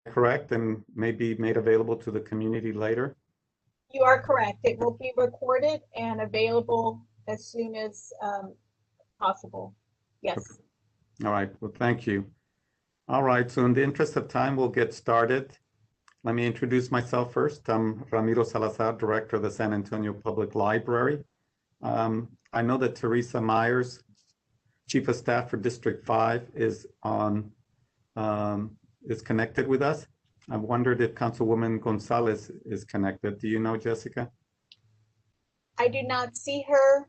correct, and may be made available to the community later? You are correct. It will be recorded and available as soon as possible. Yes. Okay. All right, well, thank you. All right, so in the interest of time, we'll get started. Let me introduce myself first. I'm Ramiro Salazar, Director of the San Antonio Public Library. I know that Teresa Myers, Chief of Staff for District 5, is connected with us. I wondered if Councilwoman Gonzalez is connected. Do you know, Jessica? I do not see her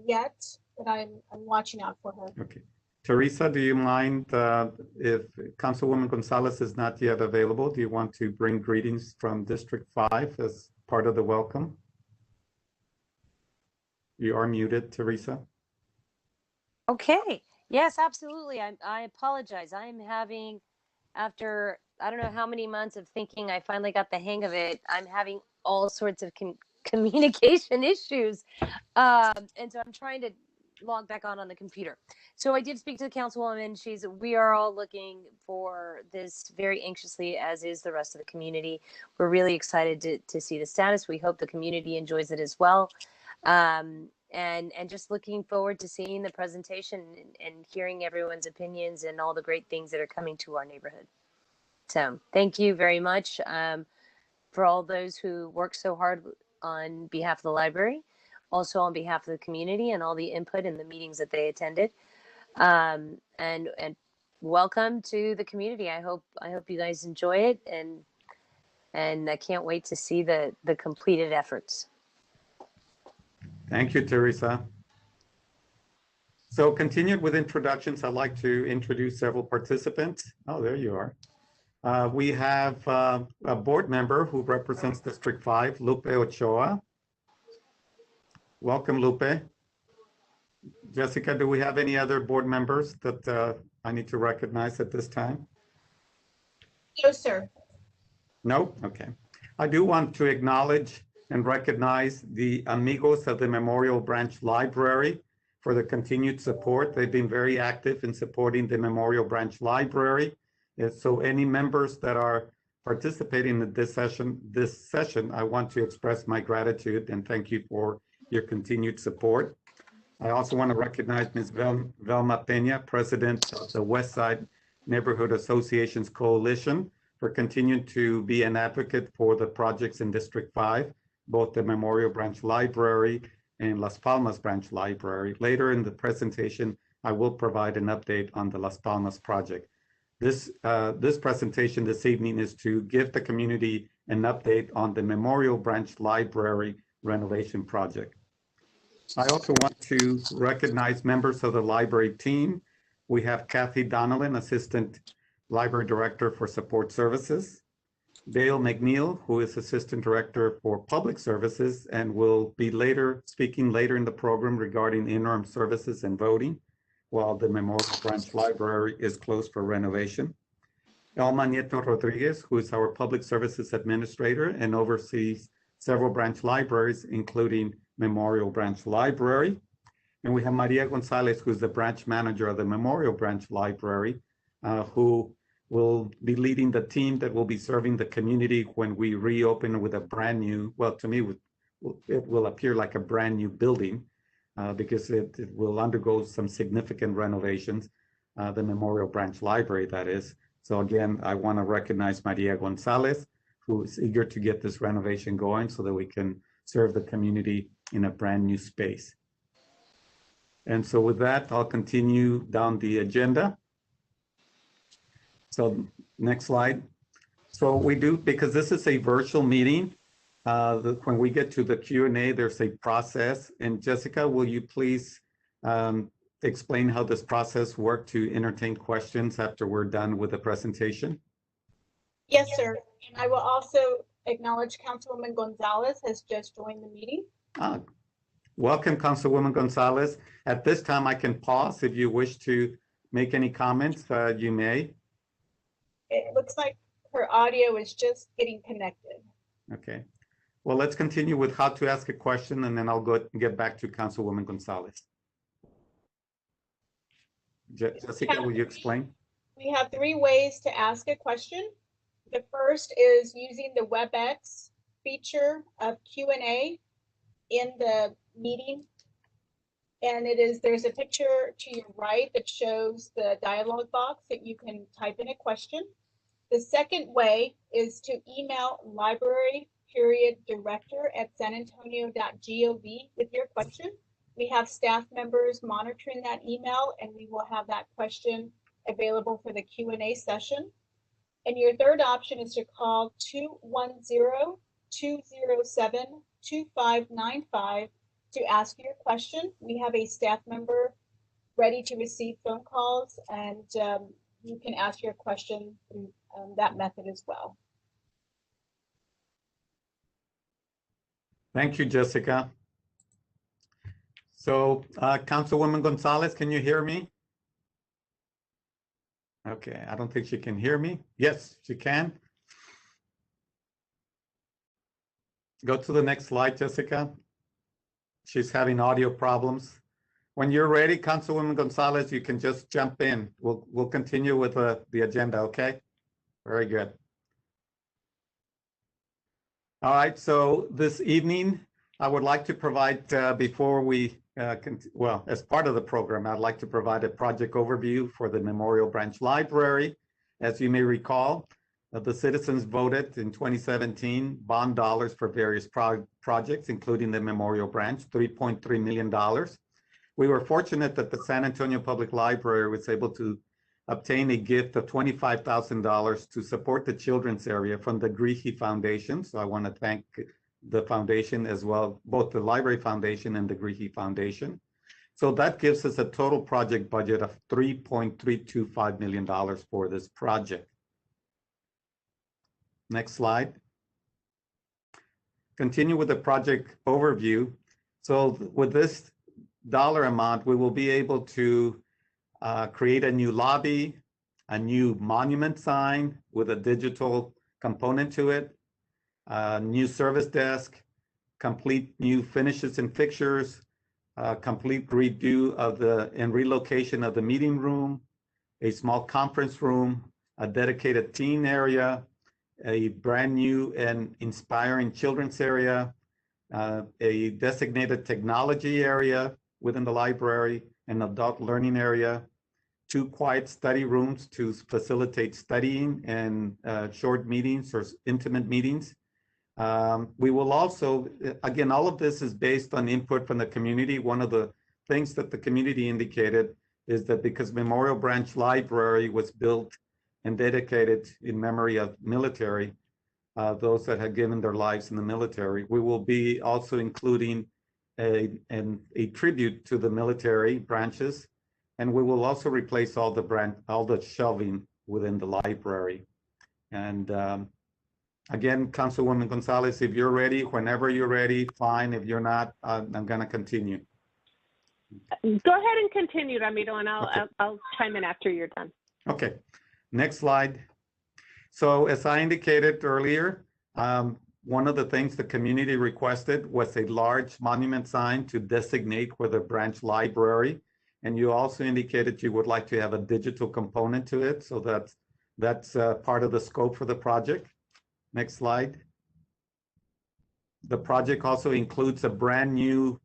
yet, but I'm watching out for her. Okay. Teresa, do you mind if Councilwoman Gonzalez is not yet available? Do you want to bring greetings from District 5 as part of the welcome? You are muted, Teresa. Okay. Yes, absolutely. I apologize. I'm having, after I don't know how many months of thinking I finally got the hang of it, I'm having all sorts of communication issues. And so I'm trying to log back on the computer. So I did speak to the councilwoman. We are all looking for this very anxiously, as is the rest of the community. We're really excited to see the status. We hope the community enjoys it as well. And just looking forward to seeing the presentation and hearing everyone's opinions and all the great things that are coming to our neighborhood. So thank you very much for all those who work so hard on behalf of the library, also on behalf of the community and all the input in the meetings that they attended. And welcome to the community. I hope you guys enjoy it, and I can't wait to see the completed efforts. Thank you, Teresa. So continued with introductions, I'd like to introduce several participants. Oh, there you are. We have a board member who represents District 5, Lupe Ochoa. Welcome, Lupe. Jessica, do we have any other board members that I need to recognize at this time? No, sir. No? Okay. I do want to acknowledge and recognize the amigos of the Memorial Branch Library for the continued support. They've been very active in supporting the Memorial Branch Library. So any members that are participating in this session, I want to express my gratitude and thank you for your continued support. I also want to recognize Ms. Velma Peña, President of the Westside Neighborhood Associations Coalition, for continuing to be an advocate for the projects in District 5, both the Memorial Branch Library and Las Palmas Branch Library. Later in the presentation, I will provide an update on the Las Palmas project. This presentation this evening is to give the community an update on the Memorial Branch Library renovation project. I also want to recognize members of the library team. We have Kathy Donnellan, Assistant Library Director for Support Services. Dale McNeil, who is Assistant Director for Public Services and will be speaking later in the program regarding interim services and voting, while the Memorial Branch Library is closed for renovation. Elma Nieto Rodriguez, who is our Public Services Administrator and oversees several branch libraries, including Memorial Branch Library. And we have Maria Gonzalez, who's the branch manager of the Memorial Branch Library, who will be leading the team that will be serving the community when we reopen with a brand new, well, to me, it will appear like a brand new building because it will undergo some significant renovations, the Memorial Branch Library, that is. So again, I want to recognize Maria Gonzalez, who is eager to get this renovation going so that we can serve the community in a brand new space. And so with that, I'll continue down the agenda. So next slide. So we do, because this is a virtual meeting, when we get to the Q&A, there's a process. And Jessica, will you please explain how this process works to entertain questions after we're done with the presentation? Yes, sir. And I will also acknowledge Councilwoman Gonzalez has just joined the meeting. Welcome, Councilwoman Gonzalez. At this time, I can pause. If you wish to make any comments, you may. It looks like her audio is just getting connected. Okay. Well, let's continue with how to ask a question, and then I'll get back to Councilwoman Gonzalez. Jessica, will you explain? We have 3 ways to ask a question. The first is using the WebEx feature of Q&A in the meeting. And there's a picture to your right that shows the dialog box that you can type in a question. The second way is to email library.director@sanantonio.gov with your question. We have staff members monitoring that email, and we will have that question available for the Q&A session. And your third option is to call 210-207-2595 to ask your question. We have a staff member ready to receive phone calls, and you can ask your question through that method as well. Thank you, Jessica. So Councilwoman Gonzalez, can you hear me? Okay, I don't think she can hear me. Yes, she can. Go to the next slide, Jessica. She's having audio problems. When you're ready, Councilwoman Gonzalez, you can just jump in. We'll continue with the agenda, okay? Very good. All right, so this evening, I would like to provide, before we, as part of the program, I'd like to provide a project overview for the Memorial Branch Library. As you may recall, the citizens voted in 2017 bond dollars for various projects, including the Memorial Branch, $3.3 million. We were fortunate that the San Antonio Public Library was able to obtain a gift of $25,000 to support the children's area from the Griehe Foundation. So I want to thank the foundation as well, both the Library Foundation and the Griehe Foundation. So that gives us a total project budget of $3.325 million for this project. Next slide. Continue with the project overview. So with this dollar amount, we will be able to create a new lobby, a new monument sign with a digital component to it, a new service desk, complete new finishes and fixtures, complete redo of and relocation of the meeting room, a small conference room, a dedicated teen area, a brand new and inspiring children's area, a designated technology area within the library, an adult learning area, 2 quiet study rooms to facilitate studying and short meetings or intimate meetings. We will also, again, all of this is based on input from the community. One of the things that the community indicated is that because Memorial Branch Library was built and dedicated in memory of military, those that had given their lives in the military, we will be also including a tribute to the military branches, and we will also replace all the shelving within the library. And again, Councilwoman Gonzalez, if you're ready, whenever you're ready, fine. If you're not, I'm going to continue. Go ahead and continue, Ramiro, and I'll chime in after you're done. Okay, next slide. So as I indicated earlier, one of the things the community requested was a large monument sign to designate where the branch library. And you also indicated you would like to have a digital component to it. So that's part of the scope for the project. Next slide. The project also includes a brand new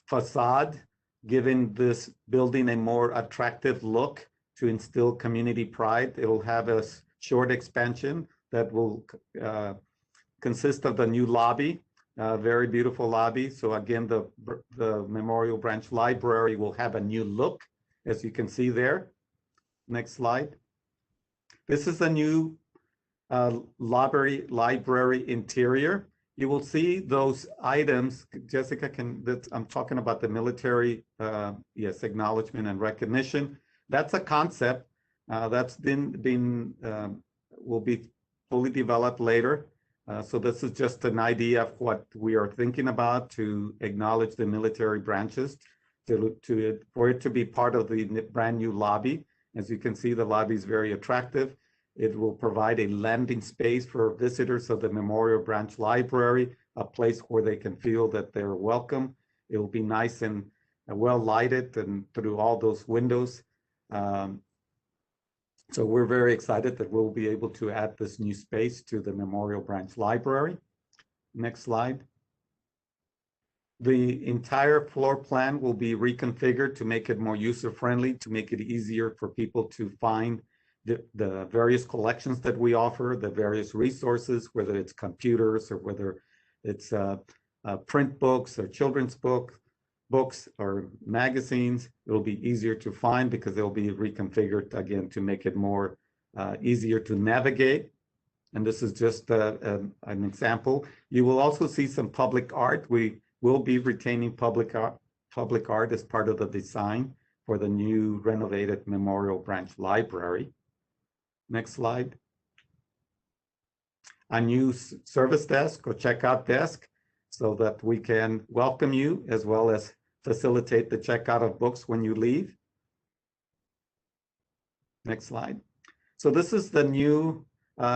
facade, giving this building a more attractive look to instill community pride. It'll have a short expansion that will consist of the new lobby, very beautiful lobby. So again, the Memorial Branch Library will have a new look, as you can see there. Next slide. This is a new library interior. You will see those items. Jessica, I'm talking about the military, yes, acknowledgement and recognition. That's a concept that's will be fully developed later. So this is just an idea of what we are thinking about to acknowledge the military branches, for it to be part of the brand new lobby. As you can see, the lobby is very attractive. It will provide a landing space for visitors of the Memorial Branch Library, a place where they can feel that they're welcome. It will be nice and well lighted and through all those windows. So we're very excited that we'll be able to add this new space to the Memorial Branch Library. Next slide. The entire floor plan will be reconfigured to make it more user-friendly, to make it easier for people to find the various collections that we offer, the various resources, whether it's computers or whether it's print books or children's books or magazines. It'll be easier to find because they'll be reconfigured again to make it more easier to navigate. And this is just an example. You will also see some public art. We will be retaining public art as part of the design for the new renovated Memorial Branch Library. Next slide. A new service desk or checkout desk so that we can welcome you as well as facilitate the checkout of books when you leave. Next slide. So this is the new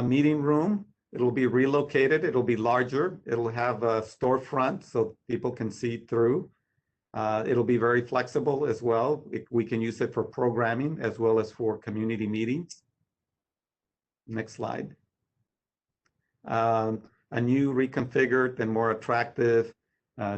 meeting room. It'll be relocated. It'll be larger. It'll have a storefront so people can see through. It'll be very flexible as well. We can use it for programming as well as for community meetings. Next slide. A new reconfigured and more attractive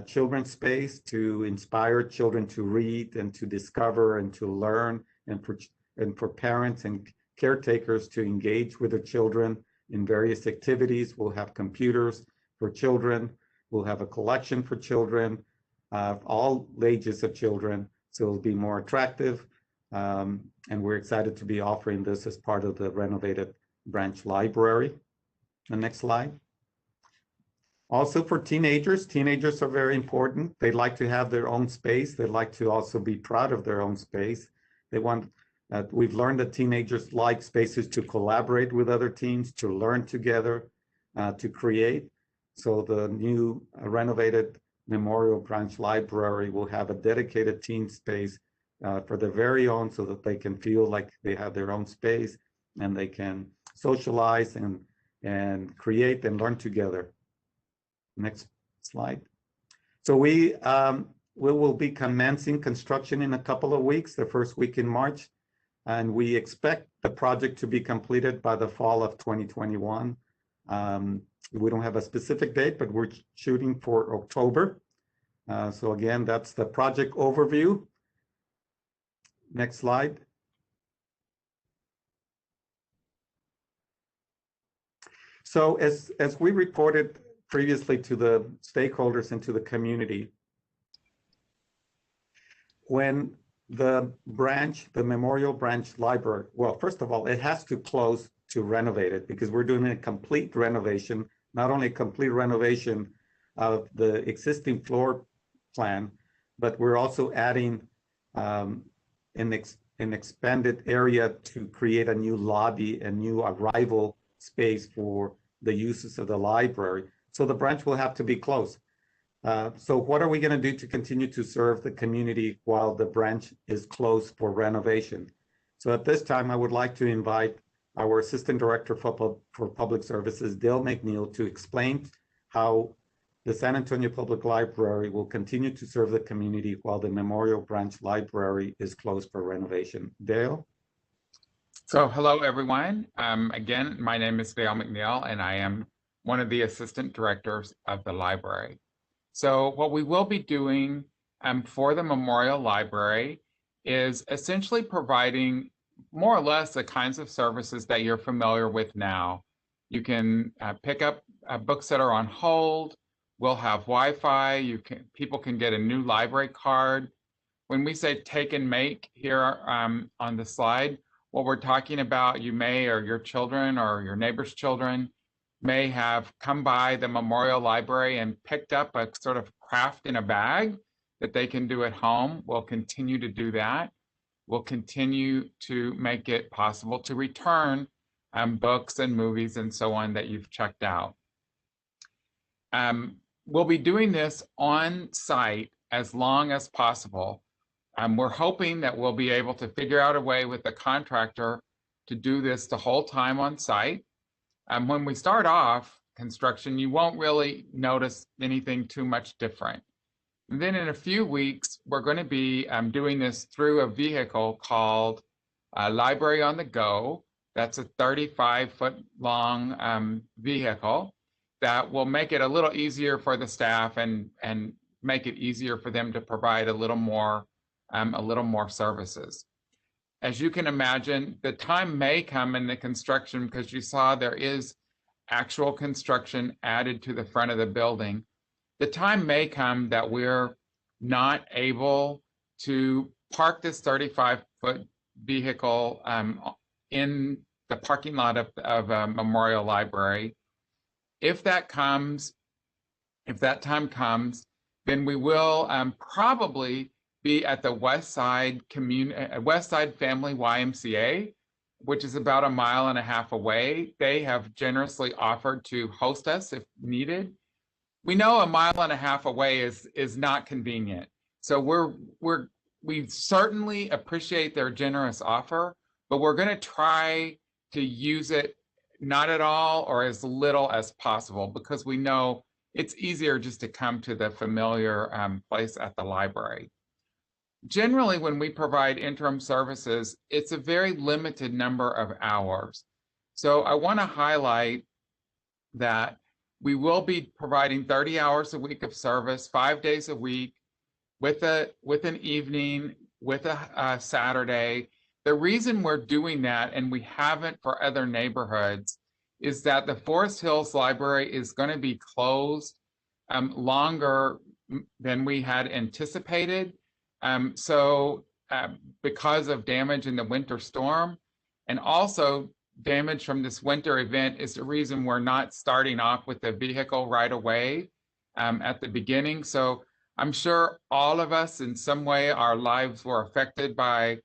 children's space to inspire children to read and to discover and to learn, and for parents and caretakers to engage with their children in various activities. We'll have computers for children. We'll have a collection for children, all ages of children. So it'll be more attractive. And we're excited to be offering this as part of the renovated branch library. The next slide. Also for teenagers are very important. They like to have their own space. They like to also be proud of their own space. They want, we've learned that teenagers like spaces to collaborate with other teens, to learn together, to create. So the new renovated Memorial Branch Library will have a dedicated teen space for their very own, so that they can feel like they have their own space and they can socialize and create and learn together. Next slide. So we will be commencing construction in a couple of weeks, the first week in March, and we expect the project to be completed by the fall of 2021. We don't have a specific date, but we're shooting for October. So again, that's the project overview. Next slide. So as we reported previously to the stakeholders and to the community, when the Memorial Branch Library, well, first of all, it has to close to renovate it because we're doing a complete renovation, not only a complete renovation of the existing floor plan, but we're also adding an expanded area to create a new lobby and new arrival space for the uses of the library. So the branch will have to be closed. So what are we going to do to continue to serve the community while the branch is closed for renovation? So at this time, I would like to invite our Assistant Director for Public Services, Dale McNeil, to explain how the San Antonio Public Library will continue to serve the community while the Memorial Branch Library is closed for renovation. Dale? So hello, everyone. Again, my name is Dale McNeil, and I am one of the assistant directors of the library. So what we will be doing for the Memorial Library is essentially providing more or less the kinds of services that you're familiar with now. You can pick up books that are on hold. We'll have Wi-Fi. People can get a new library card. When we say take and make here on the slide, what we're talking about, you may, or your children or your neighbor's children may have come by the Memorial Library and picked up a sort of craft in a bag that they can do at home. We'll continue to do that. We'll continue to make it possible to return books and movies and so on that you've checked out. We'll be doing this on site as long as possible. We're hoping that we'll be able to figure out a way with the contractor to do this the whole time on site. When we start off construction, you won't really notice anything too much different. And then in a few weeks, we're going to be doing this through a vehicle called Library on the Go, That's a 35-foot long vehicle that will make it a little easier for the staff and make it easier for them to provide a little more services. As you can imagine, the time may come in the construction, because you saw there is actual construction added to the front of the building. The time may come that we're not able to park this 35-foot vehicle in the parking lot of Memorial Library. If that time comes, then we will probably be at the West Side Family YMCA, which is about 1.5 miles away. They have generously offered to host us if needed. We know 1.5 miles away is not convenient. So we certainly appreciate their generous offer, but we're going to try to use it not at all or as little as possible, because we know it's easier just to come to the familiar place at the library. Generally, when we provide interim services, it's a very limited number of hours. So I want to highlight that we will be providing 30 hours a week of service, 5 days a week, with an evening, with a Saturday. The reason we're doing that, and we haven't for other neighborhoods, is that the Forest Hills Library is going to be closed longer than we had anticipated. Because of damage in the winter storm, and also damage from this winter event, is the reason we're not starting off with the vehicle right away at the beginning. So I'm sure all of us, in some way, our lives were affected by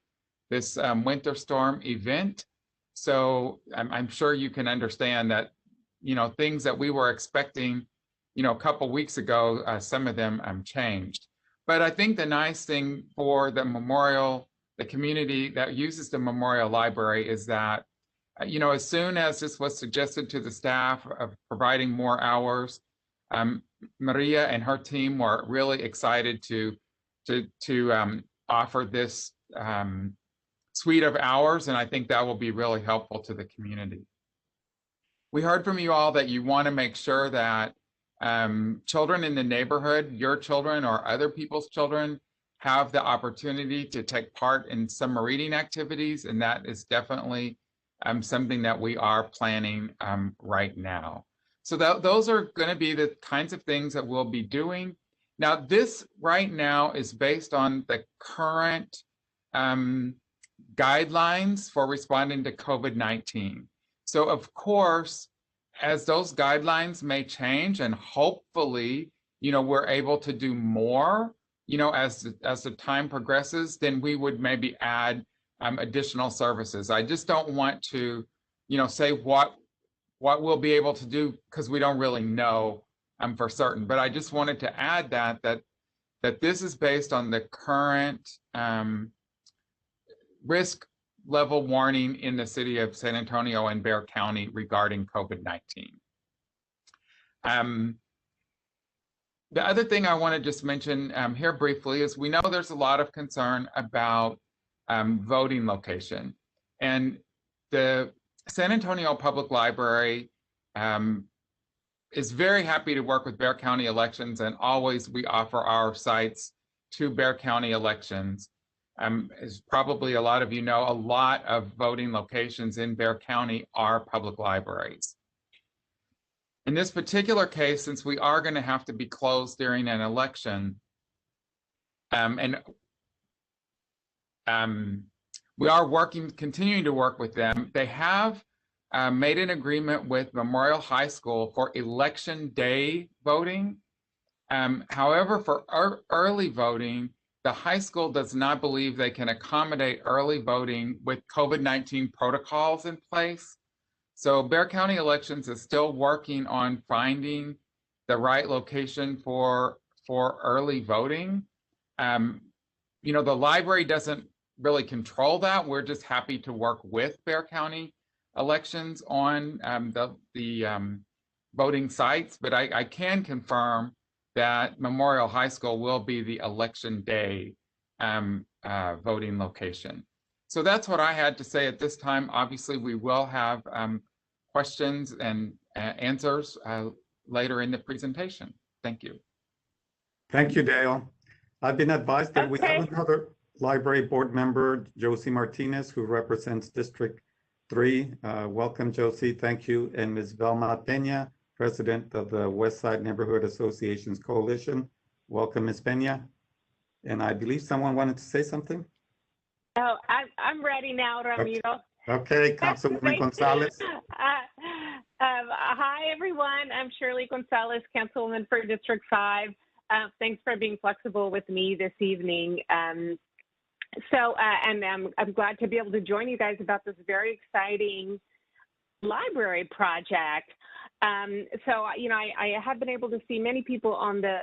this winter storm event. So I'm sure you can understand that, things that we were expecting, a couple weeks ago, some of them changed. But I think the nice thing for the community that uses the Memorial Library is that, as soon as this was suggested to the staff of providing more hours, Maria and her team were really excited to offer this suite of hours, and I think that will be really helpful to the community. We heard from you all that you want to make sure that children in the neighborhood, your children or other people's children, have the opportunity to take part in summer reading activities, and that is definitely something that we are planning right now. So those are going to be the kinds of things that we'll be doing. Now, this right now is based on the current guidelines for responding to COVID-19. So of course, as those guidelines may change, and hopefully, we're able to do more, as the time progresses, then we would maybe add additional services. I just don't want to, say what we'll be able to do, because we don't really know for certain. But I just wanted to add that this is based on the current risk level warning in the city of San Antonio and Bexar County regarding COVID-19. The other thing I want to just mention here briefly is we know there's a lot of concern about voting location. And the San Antonio Public Library is very happy to work with Bexar County Elections, and always we offer our sites to Bexar County Elections. As probably a lot of you know, a lot of voting locations in Bexar County are public libraries. In this particular case, since we are going to have to be closed during an election, we are continuing to work with them. They have made an agreement with Memorial High School for election day voting. However, for early voting, the high school does not believe they can accommodate early voting with COVID-19 protocols in place. So Bexar County Elections is still working on finding the right location for early voting. The library doesn't really control that. We're just happy to work with Bexar County Elections on the voting sites, but I can confirm that Memorial High School will be the election day voting location. So that's what I had to say at this time. Obviously, we will have questions and answers later in the presentation. Thank you. Thank you, Dale. I've been advised that we have Okay. another library board member, Josie Martinez, who represents District 3. Welcome, Josie. Thank you. And Ms. Velma Peña, President of the West Side Neighborhood Associations Coalition. Welcome, Ms. Peña. And I believe someone wanted to say something. Oh, I'm ready now, Ramiro. Okay, Councilwoman Gonzalez. Hi, everyone. I'm Shirley Gonzalez, Councilwoman for District 5. Thanks for being flexible with me this evening. And I'm glad to be able to join you guys about this very exciting library project. You know, I have been able to see many people on the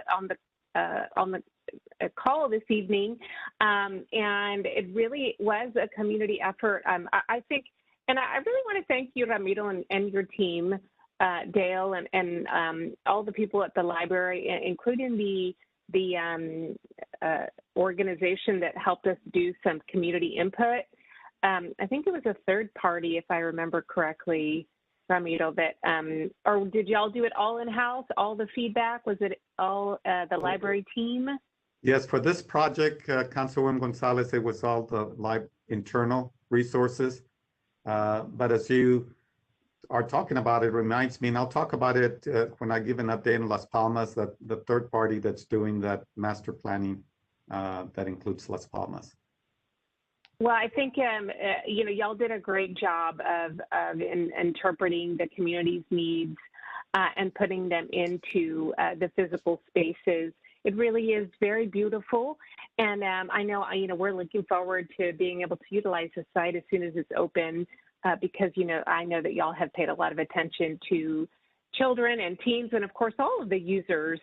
call this evening, and it really was a community effort. I think, and I really want to thank you, Ramiro, and your team, Dale, and all the people at the library, including the organization that helped us do some community input. I think it was a third party, if I remember correctly, Ramiro, that, or did y'all do it all in-house, all the feedback? Was it all the library team? Yes, for this project, Councilwoman Gonzalez, it was all the internal resources. But as you are talking about it, reminds me, and I'll talk about it when I give an update in Las Palmas, that the third party that's doing that master planning that includes Las Palmas. Well, I think, you know, y'all did a great job of interpreting the community's needs and putting them into the physical spaces. It really is very beautiful. And I know, you know, we're looking forward to being able to utilize the site as soon as it's open because, you know, I know that y'all have paid a lot of attention to children and teens and, of course, all of the users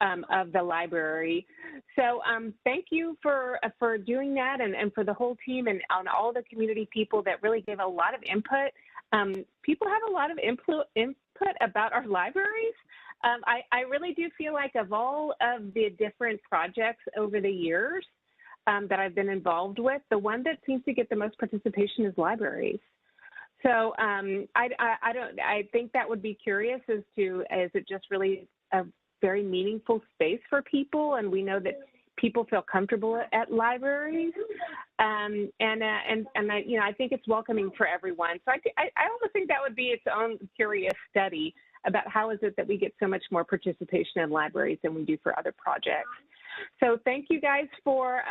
of the library. So thank you for doing that and for the whole team and on all the community people that really gave a lot of input. People have a lot of input about our libraries. I really do feel like of all of the different projects over the years that I've been involved with, the one that seems to get the most participation is libraries. So I think that would be curious as to, is it just really a very meaningful space for people? And we know that people feel comfortable at libraries. And I, you know, I think it's welcoming for everyone. So I almost think that would be its own curious study about how is it that we get so much more participation in libraries than we do for other projects. So thank you guys for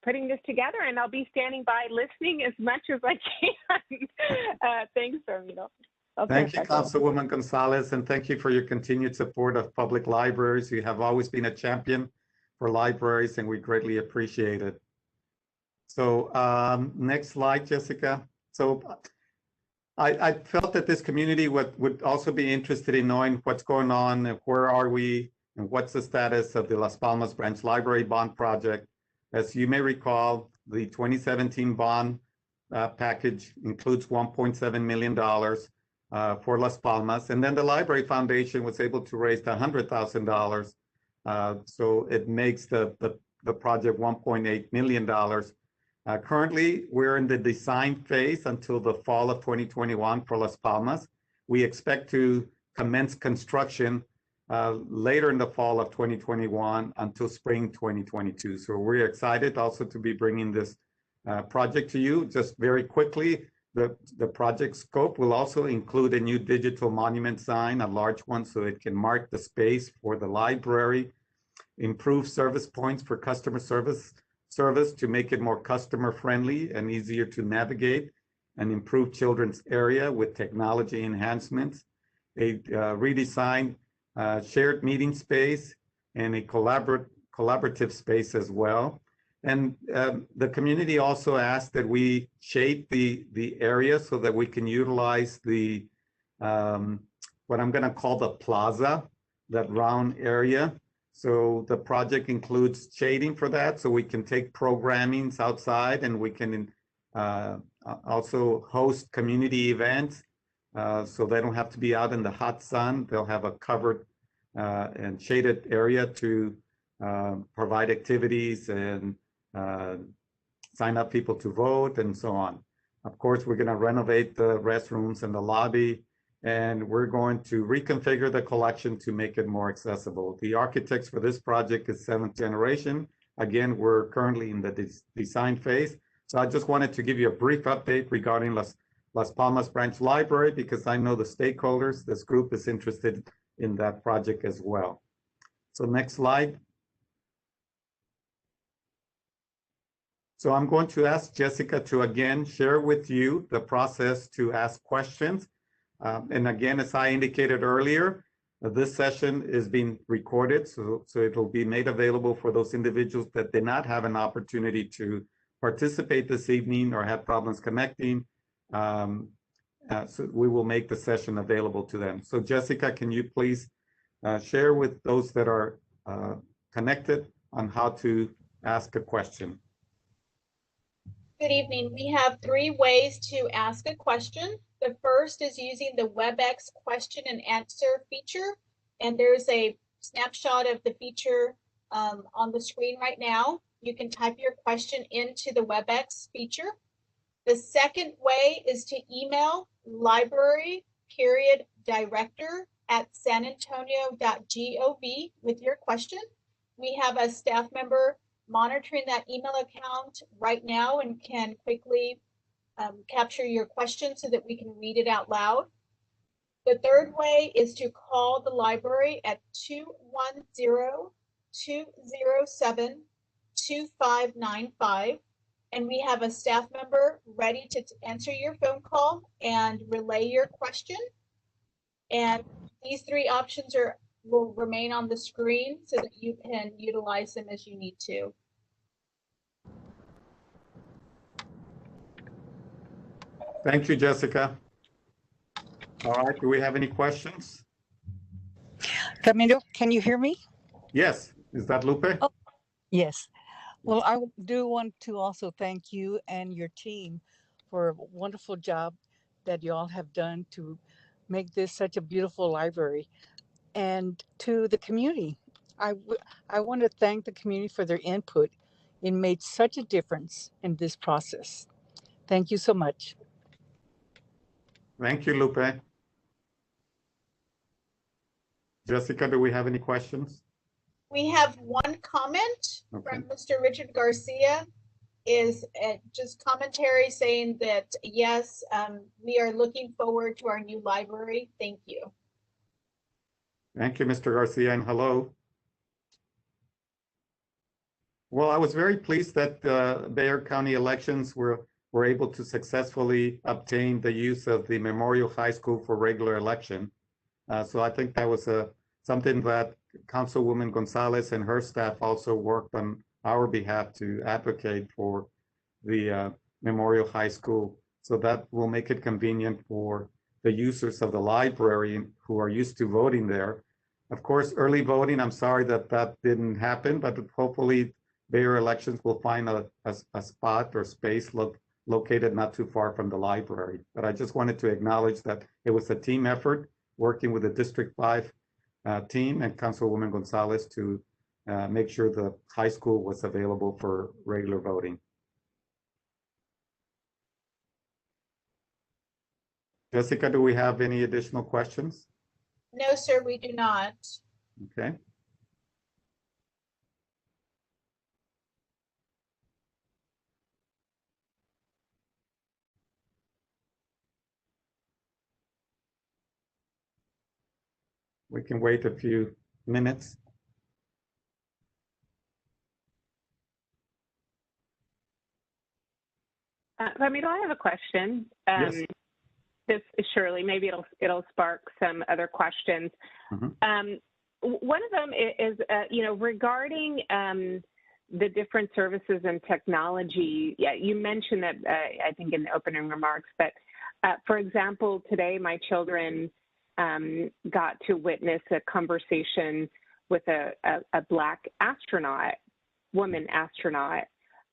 putting this together, and I'll be standing by listening as much as I can. Thanks, Ramiro. Thank you, Councilwoman Gonzalez, and thank you for your continued support of public libraries. You have always been a champion for libraries, and we greatly appreciate it. So next slide, Jessica. So I felt that this community would also be interested in knowing what's going on, and where are we, and what's the status of the Las Palmas Branch Library Bond Project. As you may recall, the 2017 bond package includes $1.7 million for Las Palmas, and then the Library Foundation was able to raise $100,000. So it makes the project $1.8 million. Currently, we're in the design phase until the fall of 2021 for Las Palmas. We expect to commence construction later in the fall of 2021 until spring 2022. So we're excited also to be bringing this project to you. Just very quickly, the project scope will also include a new digital monument sign, a large one, so it can mark the space for the library, improve service points for customer service to make it more customer friendly and easier to navigate, and improve children's area with technology enhancements, a redesigned shared meeting space, and a collaborative space as well. And the community also asked that we shape the area so that we can utilize the what I'm going to call the plaza, that round area. So the project includes shading for that, so we can take programmings outside, and we can also host community events, so they don't have to be out in the hot sun. They'll have a covered and shaded area to provide activities and sign up people to vote and so on. Of course, we're going to renovate the restrooms and the lobby, and we're going to reconfigure the collection to make it more accessible. The architects for this project is 7th Generation. Again, we're currently in the design phase. So I just wanted to give you a brief update regarding Las Palmas Branch Library, because I know the stakeholders, this group is interested in that project as well. So next slide. So I'm going to ask Jessica to again share with you the process to ask questions. And again, as I indicated earlier, this session is being recorded, so it will be made available for those individuals that did not have an opportunity to participate this evening or had problems connecting. So we will make the session available to them. So Jessica, can you please share with those that are connected on how to ask a question? Good evening. We have 3 ways to ask a question. The first is using the WebEx question and answer feature. And there's a snapshot of the feature on the screen right now. You can type your question into the WebEx feature. The second way is to email library.director@sanantonio.gov with your question. We have a staff member monitoring that email account right now and can quickly capture your question so that we can read it out loud. The third way is to call the library at 210-207-2595. And we have a staff member ready to answer your phone call and relay your question. And these 3 options will remain on the screen so that you can utilize them as you need to. Thank you, Jessica. All right, do we have any questions? Camilo, can you hear me? Yes, is that Lupe? Oh. Yes. Well, I do want to also thank you and your team for a wonderful job that you all have done to make this such a beautiful library. And to the community, I want to thank the community for their input. It made such a difference in this process. Thank you so much. Thank you, Lupe. Jessica, do we have any questions? We have one comment from Mr. Richard Garcia, is just commentary saying that, yes, we are looking forward to our new library. Thank you. Thank you, Mr. Garcia, and hello. Well, I was very pleased that Bexar County elections were able to successfully obtain the use of the Memorial High School for regular election. So I think that was something that Councilwoman Gonzalez and her staff also worked on our behalf to advocate for the Memorial High School. So that will make it convenient for the users of the library who are used to voting there. Of course, early voting, I'm sorry that didn't happen, but hopefully Bexar elections will find a spot or space located not too far from the library. But I just wanted to acknowledge that it was a team effort working with the District 5 team and Councilwoman Gonzalez to make sure the high school was available for regular voting. Jessica, do we have any additional questions? No, sir, we do not. Okay. We can wait a few minutes. Ramiro, I have a question. Yes. This is Shirley. Maybe it'll spark some other questions. Mm-hmm. One of them is, regarding the different services and technology. Yeah, you mentioned that I think in the opening remarks. But for example, today my children got to witness a conversation with a Black astronaut, woman astronaut.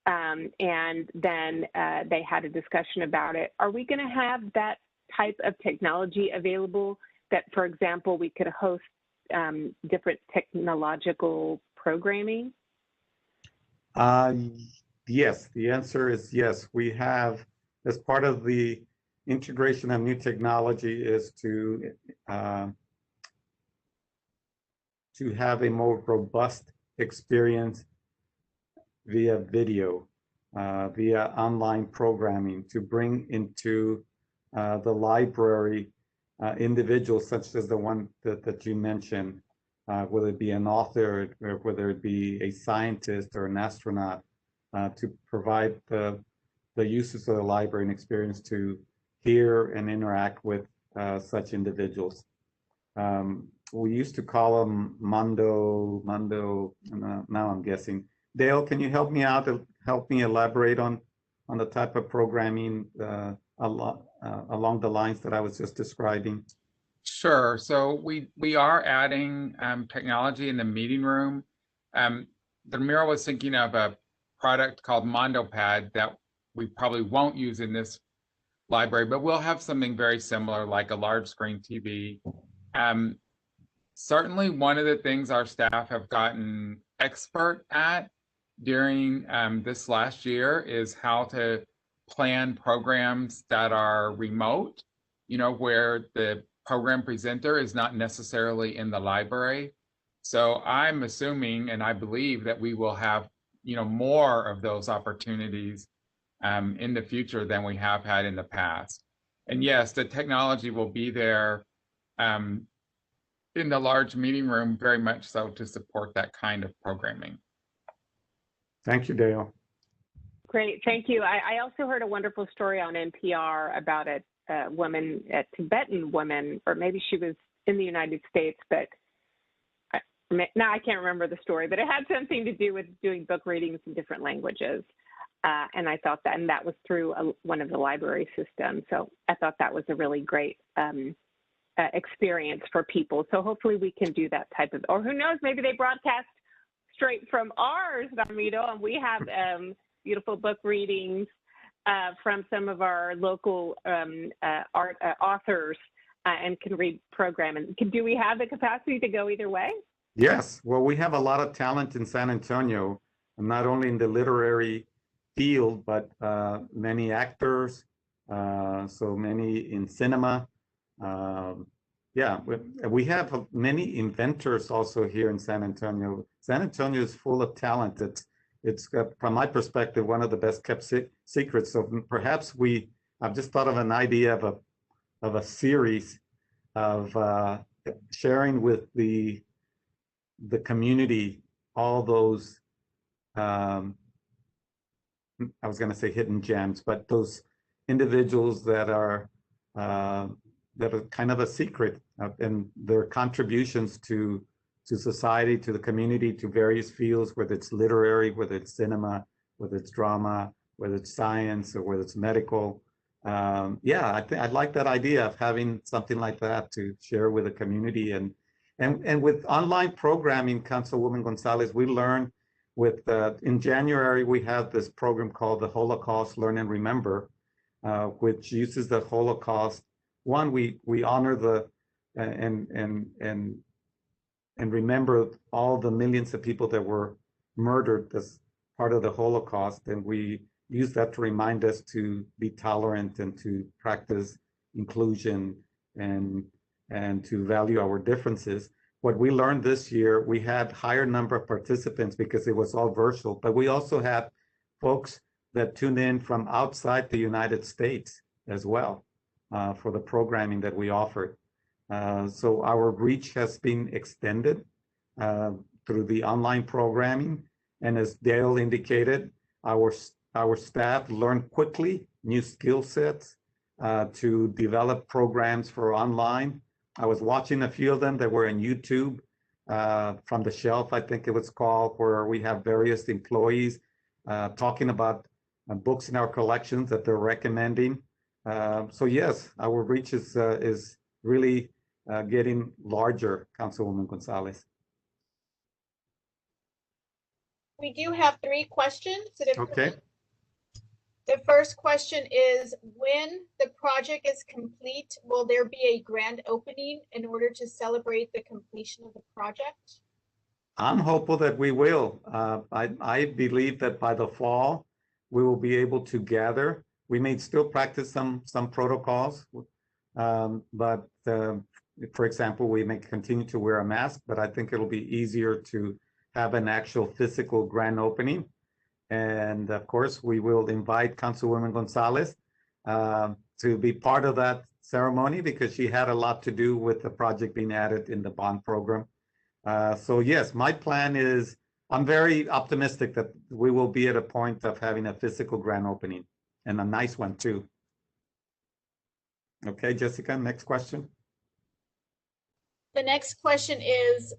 And then they had a discussion about it. Are we going to have that type of technology available that, for example, we could host different technological programming? Yes, the answer is yes. We have, as part of the integration of new technology, is uh, to have a more robust experience via video, via online programming, to bring into the library individuals such as the one that you mentioned, whether it be an author or whether it be a scientist or an astronaut, to provide the uses of the library and experience to hear and interact with such individuals. We used to call them Mondo, now I'm guessing. Dale, can you help me out, help me elaborate on the type of programming along the lines that I was just describing? Sure. So we are adding technology in the meeting room. Mira was thinking of a product called MondoPad that we probably won't use in this library, but we'll have something very similar, like a large screen TV. Certainly, one of the things our staff have gotten expert at during this last year is how to plan programs that are remote, where the program presenter is not necessarily in the library. So I'm assuming, and I believe that we will have, more of those opportunities in the future than we have had in the past. And yes, the technology will be there in the large meeting room, very much so, to support that kind of programming. Thank you, Dale. Great, thank you. I also heard a wonderful story on NPR about a woman, a Tibetan woman, or maybe she was in the United States, but now I can't remember the story, but it had something to do with doing book readings in different languages. And I thought that, and that was through one of the library systems. So I thought that was a really great experience for people. So hopefully we can do that type of, or who knows, maybe they broadcast straight from ours, Ramiro, and we have beautiful book readings from some of our local art authors and can read program. And do we have the capacity to go either way? Yes, well, we have a lot of talent in San Antonio, not only in the literary field, but many actors, so many in cinema. Yeah, we have many inventors also here in San Antonio. San Antonio is full of talent. It's from my perspective, one of the best kept secrets. So perhaps I've just thought of an idea of a series of sharing with the community all those, I was going to say hidden gems, but those individuals that are kind of a secret, and their contributions to society, to the community, to various fields, whether it's literary, whether it's cinema, whether it's drama, whether it's science, or whether it's medical. Yeah, I'd like that idea of having something like that to share with the community. And with online programming, Councilwoman Gonzalez, we learn in January, we have this program called the Holocaust Learn and Remember, which uses the Holocaust. One, we honor and remember all the millions of people that were murdered as part of the Holocaust, and we use that to remind us to be tolerant and to practice inclusion and to value our differences. What we learned this year, we had higher number of participants because it was all virtual, but we also had folks that tuned in from outside the United States as well for the programming that we offered. So our reach has been extended through the online programming. And as Dale indicated, our staff learned quickly new skill sets to develop programs for online. I was watching a few of them that were in YouTube, From the Shelf, I think it was called, where we have various employees talking about books in our collections that they're recommending. So yes, our reach is really getting larger, Councilwoman Gonzalez. We do have 3 questions that have come Okay. in. The first question is, when the project is complete, will there be a grand opening in order to celebrate the completion of the project? I'm hopeful that we will. I believe that by the fall, we will be able to gather. We may still practice some protocols, but for example, we may continue to wear a mask, but I think it'll be easier to have an actual physical grand opening. And of course, we will invite Councilwoman Gonzalez to be part of that ceremony because she had a lot to do with the project being added in the bond program. So yes, my plan is, I'm very optimistic that we will be at a point of having a physical grand opening and a nice one too. Okay, Jessica, next question. The next question is,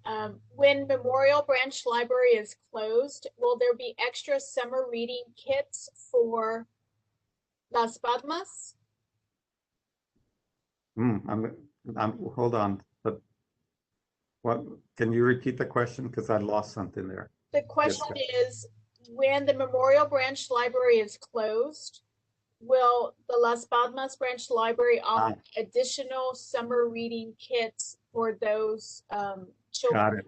when Memorial Branch Library is closed, will there be extra summer reading kits for Las Palmas? Hold on, but what, can you repeat the question? Because I lost something there. The question is, when the Memorial Branch Library is closed, will the Las Palmas Branch Library offer additional summer reading kits for those children?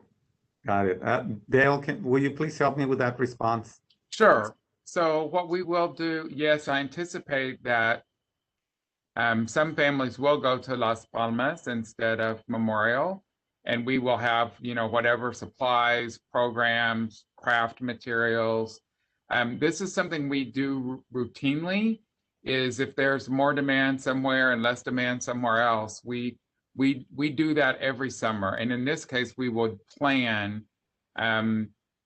Got it. Dale, will you please help me with that response? Sure. So what we will do, yes, I anticipate that some families will go to Las Palmas instead of Memorial, and we will have, whatever supplies, programs, craft materials. This is something we do routinely, is if there's more demand somewhere and less demand somewhere else, we do that every summer. And in this case, we would plan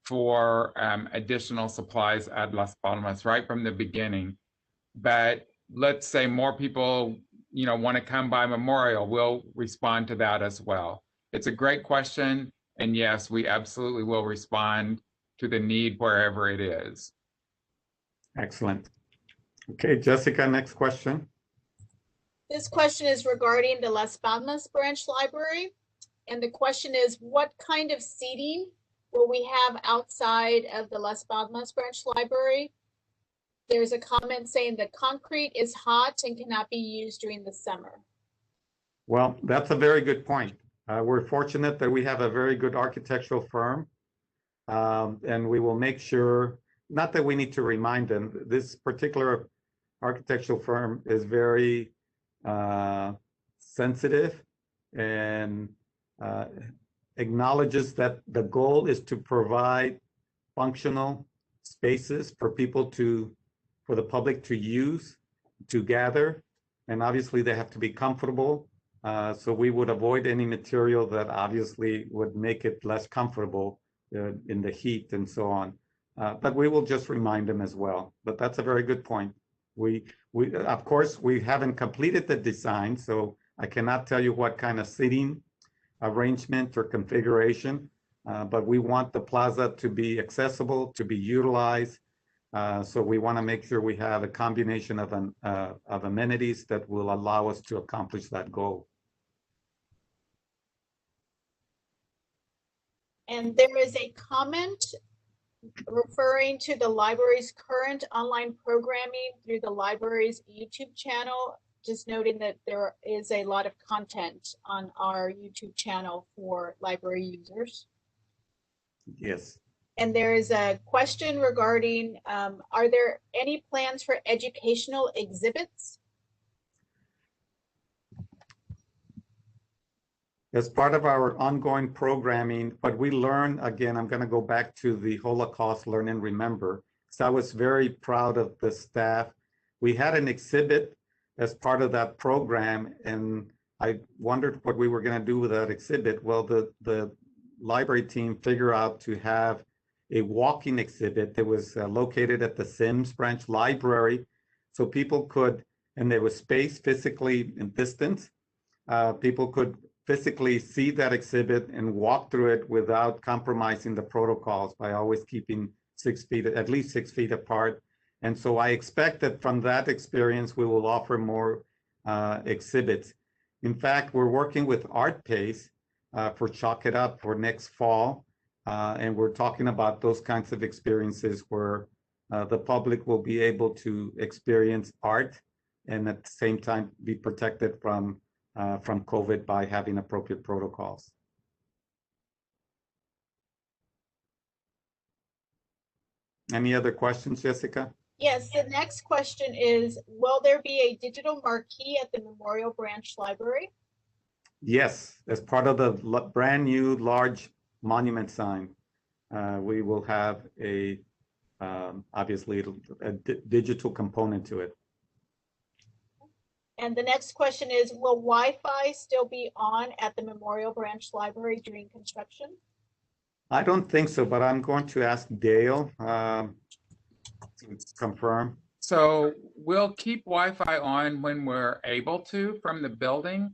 for additional supplies at Las Palmas right from the beginning. But let's say more people, want to come by Memorial, we'll respond to that as well. It's a great question. And yes, we absolutely will respond to the need wherever it is. Excellent. Okay, Jessica, next question. This question is regarding the Las Palmas Branch Library. And the question is, what kind of seating will we have outside of the Las Palmas Branch Library? There's a comment saying the concrete is hot and cannot be used during the summer. Well, that's a very good point. We're fortunate that we have a very good architectural firm, and we will make sure, not that we need to remind them, this particular architectural firm is very sensitive and acknowledges that the goal is to provide functional spaces for the public to use, to gather, and obviously they have to be comfortable. So we would avoid any material that obviously would make it less comfortable in the heat and so on. But we will just remind them as well. But that's a very good point. We of course, we haven't completed the design, so I cannot tell you what kind of seating arrangement or configuration, but we want the plaza to be accessible, to be utilized. So we want to make sure we have a combination of amenities that will allow us to accomplish that goal. And there is a comment referring to the library's current online programming through the library's YouTube channel, just noting that there is a lot of content on our YouTube channel for library users. Yes. And there is a question regarding, are there any plans for educational exhibits? As part of our ongoing programming, but we learn, again, I'm going to go back to the Holocaust Learn and Remember. So I was very proud of the staff. We had an exhibit as part of that program, and I wondered what we were going to do with that exhibit. Well, the library team figured out to have a walking exhibit that was located at the Sims Branch Library. So people could, and there was space physically and distance, people could physically see that exhibit and walk through it without compromising the protocols by always keeping 6 feet, at least 6 feet apart. And so I expect that from that experience, we will offer more exhibits. In fact, we're working with ArtPace for Chalk It Up for next fall. And we're talking about those kinds of experiences where the public will be able to experience art and at the same time be protected from COVID by having appropriate protocols. Any other questions, Jessica? Yes, the next question is, will there be a digital marquee at the Memorial Branch Library? Yes, as part of the brand new large monument sign, we will have a, obviously, a digital component to it. And the next question is, will Wi-Fi still be on at the Memorial Branch Library during construction? I don't think so, but I'm going to ask Dale to confirm. So we'll keep Wi-Fi on when we're able to from the building.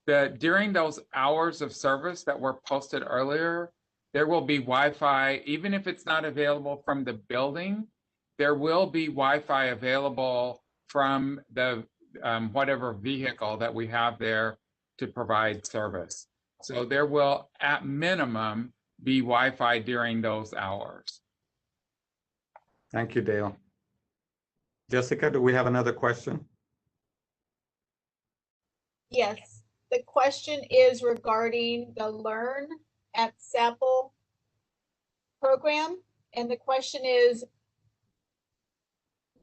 But during those hours of service that were posted earlier, there will be Wi-Fi, even if it's not available from the building, there will be Wi-Fi available from the whatever vehicle that we have there to provide service. So there will, at minimum, be Wi-Fi during those hours. Thank you, Dale. Jessica, do we have another question? Yes, the question is regarding the Learn at SAPL program. And the question is,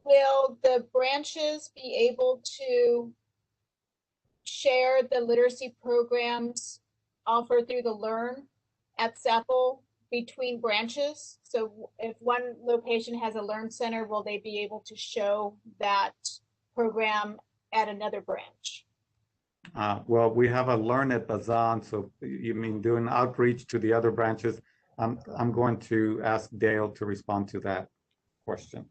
will the branches be able to share the literacy programs offered through the Learn at SAPL between branches? So if one location has a Learn Center, will they be able to show that program at another branch? Well, we have a Learn at Bazan, so you mean doing outreach to the other branches. I'm going to ask Dale to respond to that question.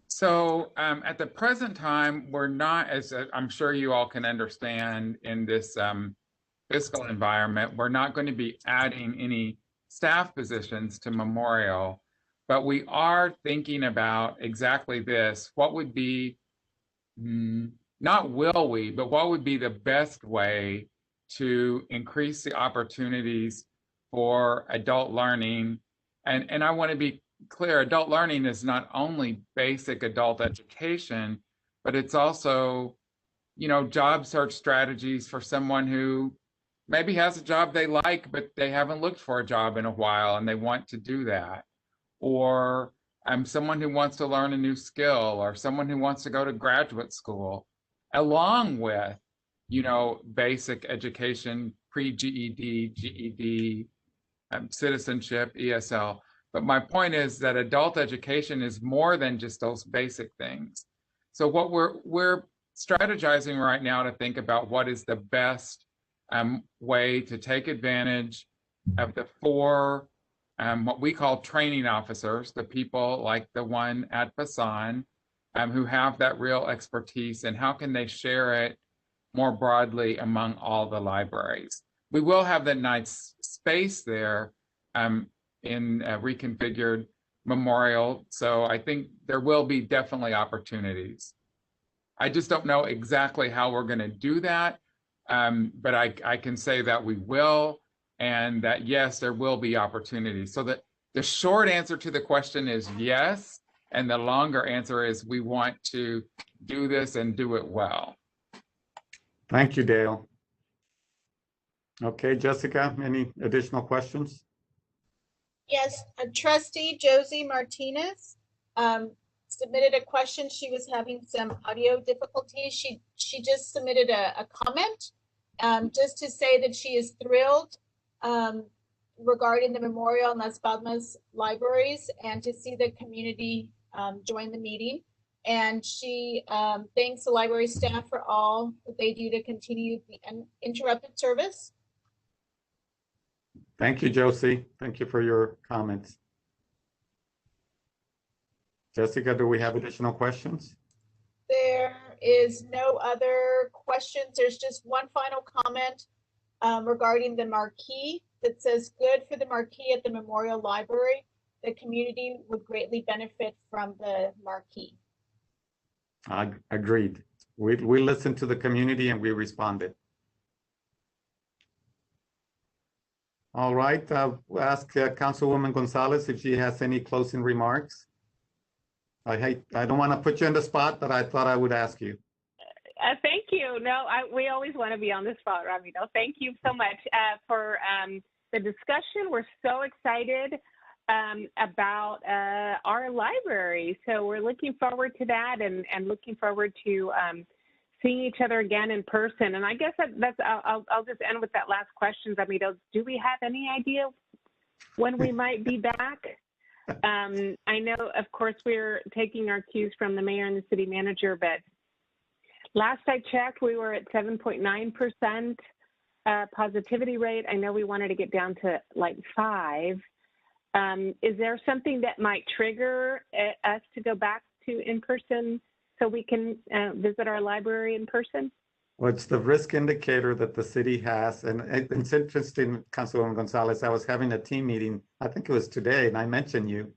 So at the present time, we're not, as I'm sure you all can understand in this fiscal environment, we're not going to be adding any staff positions to Memorial, but we are thinking about exactly this. What would be, not will we, but what would be the best way to increase the opportunities for adult learning? And I want to be clear, adult learning is not only basic adult education, but it's also, you know, job search strategies for someone who maybe has a job they like, but they haven't looked for a job in a while and they want to do that. Or someone who wants to learn a new skill, or someone who wants to go to graduate school, along with, you know, basic education, pre-GED, GED, citizenship, ESL. But my point is that adult education is more than just those basic things. So what we're strategizing right now to think about what is the best way to take advantage of the four, what we call training officers, the people like the one at Basan, who have that real expertise, and how can they share it more broadly among all the libraries. We will have that nice space there in reconfigured Memorial. So I think there will be definitely opportunities. I just don't know exactly how we're going to do that, but I can say that we will, and that yes, there will be opportunities. So that the short answer to the question is yes, and the longer answer is we want to do this and do it well. Thank you, Dale. Okay, Jessica, any additional questions? Yes, trustee Josie Martinez submitted a question. She was having some audio difficulties. She just submitted a comment just to say that she is thrilled regarding the Memorial and Las Palmas libraries, and to see the community join the meeting. And she thanks the library staff for all that they do to continue the uninterrupted service. Thank you, Josie. Thank you for your comments. Jessica, do we have additional questions? There is no other questions. There's just one final comment regarding the marquee that says, good for the marquee at the Memorial Library. The community would greatly benefit from the marquee. Agreed. We listened to the community and we responded. All right, we'll ask Councilwoman Gonzalez if she has any closing remarks. I don't want to put you on the spot, but I thought I would ask you. Thank you. No, we always want to be on the spot, Ramiro. Thank you so much for the discussion. We're so excited about our library. So we're looking forward to that, and looking forward to seeing each other again in person. And I guess I'll just end with that last question. I mean, do we have any idea when we might be back? I know, of course, we're taking our cues from the mayor and the city manager, but last I checked, we were at 7.9% positivity rate. I know we wanted to get down to like 5. Is there something that might trigger us to go back to in person so we can visit our library in person? Well, it's the risk indicator that the city has. And it's interesting, Councilwoman Gonzalez, I was having a team meeting, I think it was today, and I mentioned you,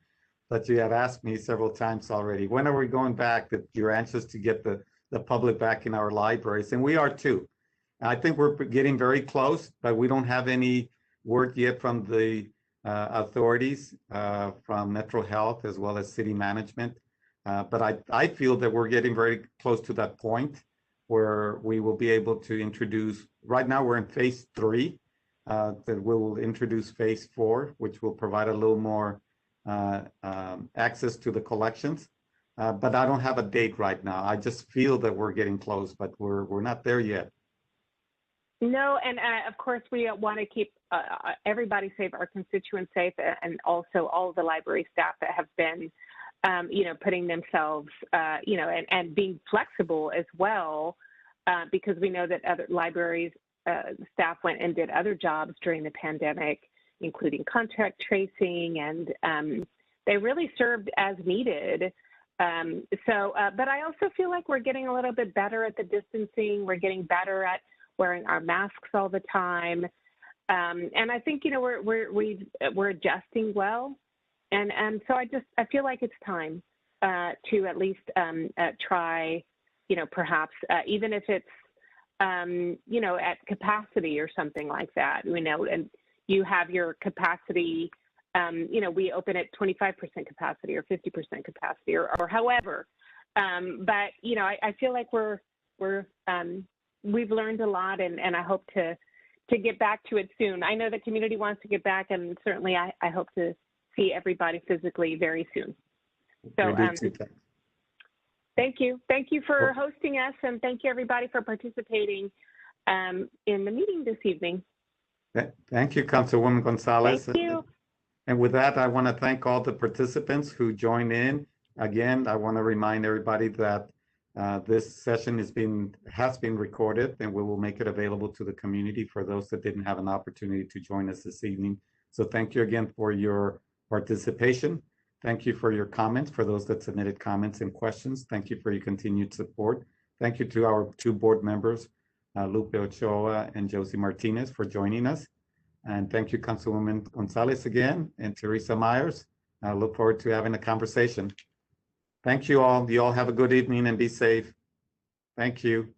but you had asked me several times already, when are we going back, that you're anxious to get the public back in our libraries, and we are too. I think we're getting very close, but we don't have any word yet from the authorities, from Metro Health, as well as city management. But I feel that we're getting very close to that point where we will be able to introduce, right now we're in phase 3, that we will introduce phase 4, which will provide a little more access to the collections. But I don't have a date right now. I just feel that we're getting close, but we're not there yet. No, and of course we want to keep everybody safe, our constituents safe, and also all of the library staff that have been, putting themselves, and being flexible as well, because we know that other libraries staff went and did other jobs during the pandemic, including contact tracing, and they really served as needed. But I also feel like we're getting a little bit better at the distancing. We're getting better at wearing our masks all the time, and I think we're adjusting well, and so I feel like it's time to at least try, perhaps even if it's at capacity or something like that, and you have your capacity. We open at 25% capacity or 50% capacity or however, but I feel like we've learned a lot, and I hope to get back to it soon. I know the community wants to get back, and certainly I hope to see everybody physically very soon. So thank you. Thank you for hosting us, and thank you everybody for participating in the meeting this evening. Thank you, Councilwoman Gonzalez. Thank you. And with that, I want to thank all the participants who joined in. Again, I want to remind everybody that this session has been recorded, and we will make it available to the community for those that didn't have an opportunity to join us this evening. So thank you again for your participation. Thank you for your comments, for those that submitted comments and questions. Thank you for your continued support. Thank you to our 2 board members, Lupe Ochoa and Josie Martinez, for joining us. And thank you, Councilwoman Gonzalez again, and Teresa Myers. I look forward to having a conversation. Thank you all. You all have a good evening and be safe. Thank you.